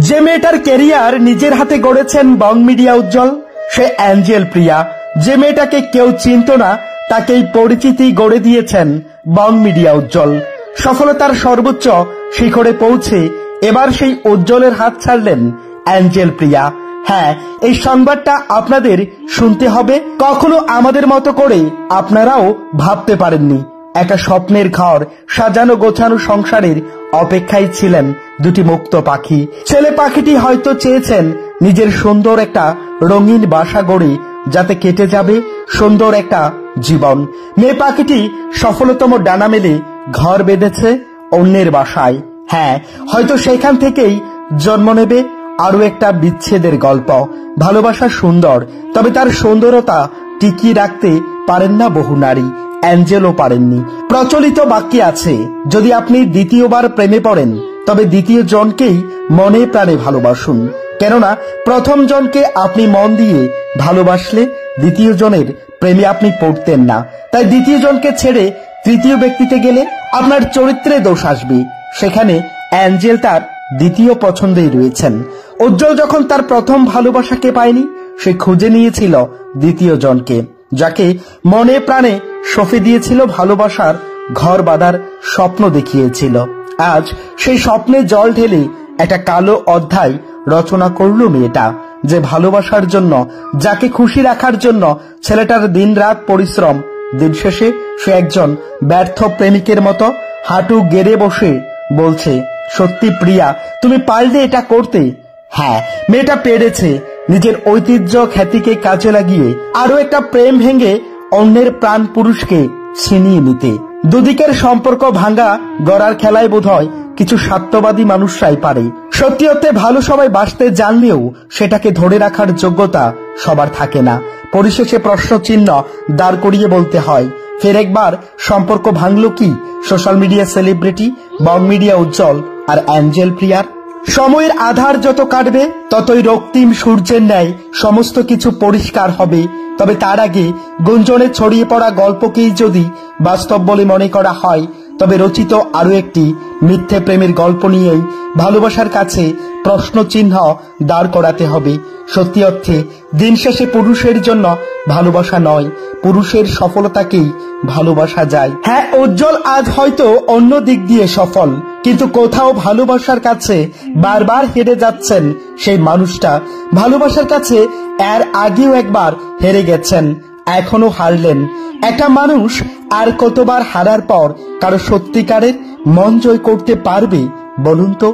যে মেয়েটার ক্যারিয়ার নিজের হাতে গড়েছেন বং মিডিয়া উজ্জ্বল, সে অ্যাঞ্জেল প্রিয়া। যে মেয়েটাকে কেউ চিনত না তাকেই পরিচিতি গড়ে দিয়েছেন বং মিডিয়া উজ্জ্বল। সফলতার সর্বোচ্চ শিখরে পৌঁছে এবার সেই উজ্জ্বলের হাত ছাড়লেন অ্যাঞ্জেল প্রিয়া। হ্যাঁ, এই সংবাদটা আপনাদের শুনতে হবে। কখনো আমাদের মতো করে আপনারাও ভাবতে পারেননি একটা স্বপ্নের ঘর সাজানো গোছানো সংসারের অপেক্ষায় ছিলেন দুটি মুক্ত পাখি। ছেলে পাখিটি হয়তো চেয়েছেন নিজের সুন্দর একটা রঙিন বাসা গড়ে যাতে কেটে যাবে সুন্দর একটা জীবন। মেয়ে পাখিটি সফলতম ডানা মেলে ঘর বেঁধেছে অন্যের বাসায়। হ্যাঁ, হয়তো সেখান থেকেই জন্ম নেবে আরো একটা বিচ্ছেদের গল্প। ভালোবাসা সুন্দর, তবে তার সুন্দরতা টিকিয়ে রাখতে পারেন না বহু নারী। অ্যাঞ্জেলও পারেননি। প্রচলিত বাক্যে আছে, যদি আপনি দ্বিতীয়বার প্রেমে পড়েন তবে দ্বিতীয় জনকেই মনে প্রাণে ভালোবাসুন। কেননা প্রথম জনকে আপনি মন দিয়ে ভালোবাসলে দ্বিতীয় জনের প্রেমে আপনি পড়তেন না। তাই দ্বিতীয় জনকে ছেড়ে তৃতীয় ব্যক্তিতে গেলে আপনার চরিত্রে দোষ আসবে। সেখানে অ্যাঞ্জেল তার দ্বিতীয় পছন্দেই রয়েছেন। উজ্জ্বল যখন তার প্রথম ভালোবাসাকে পায়নি, সে খুঁজে নিয়েছিল দ্বিতীয় জনকে, যাকে মনে প্রাণে সঁপে দিয়েছিল, ভালোবাসার ঘর বাঁধার স্বপ্ন দেখিয়েছিল। আজ সেই স্বপ্নে জল ঢেলে একটা কালো অধ্যায় রচনা করল মেয়েটা। যে ভালোবাসার জন্য, যাকে খুশি রাখার জন্য ছেলেটার দিনরাত পরিশ্রম, দিন শেষে সে একজন ব্যর্থ প্রেমিকের মতো হাঁটু গেড়ে বসে বলছে, সত্যি প্রিয়া, তুমি পারলে এটা করতে। হ্যাঁ, মেয়েটা পেরেছে নিজের ঐতিহ্য খ্যাতিকে কাজে লাগিয়ে আরো একটা প্রেম ভেঙে অন্যের প্রাণ পুরুষকে ছিনিয়ে নিতে। দুদিকের সম্পর্ক ভাঙা গড়ার খেলায় বোধহয় কিছু স্বার্থবাদী মানুষরাই পারে। সত্যি অর্থে ভালো সবাই বাসতে জানলেও সেটাকে ধরে রাখার যোগ্যতা সবার থাকে না। পরিশেষে প্রশ্ন চিহ্ন দাঁড় করিয়ে বলতে হয়, ফের একবার সম্পর্ক ভাঙল কি সোশ্যাল মিডিয়া সেলিব্রিটি বং মিডিয়া উজ্জ্বল আর অ্যাঞ্জেল প্রিয়ার? সময়ের আধার যত কাটবে ততই রক্তিম সূর্যের ন্যায় সমস্ত কিছু পরিষ্কার হবে। তবে তার আগে গুঞ্জনে ছড়িয়ে পড়া গল্পকেই যদি বাস্তব বলে মনে করা হয়, তবে রচিত আরো একটি মিথ্যে প্রেমের গল্প নিয়েই ভালোবাসার কাছে প্রশ্ন চিহ্ন দাঁড় করাতে হবে। সত্যি অর্থে দিন শেষে পুরুষের জন্য ভালোবাসা নয়, পুরুষের সফলতাকেই ভালোবাসা যায়। হ্যাঁ, উজ্জ্বল আজ হয়তো অন্য দিক দিয়ে সফল, কিন্তু কোথাও ভালোবাসার কাছে বারবার হেরে যাচ্ছেন সেই মানুষটা। ভালোবাসার কাছে এর আগেও একবার হেরে গেছেন, এখনো হারলেন। একটা মানুষ আর কতবার হারার পর কারো সত্যিকারের মন জয় করতে পারবে বলুন তো?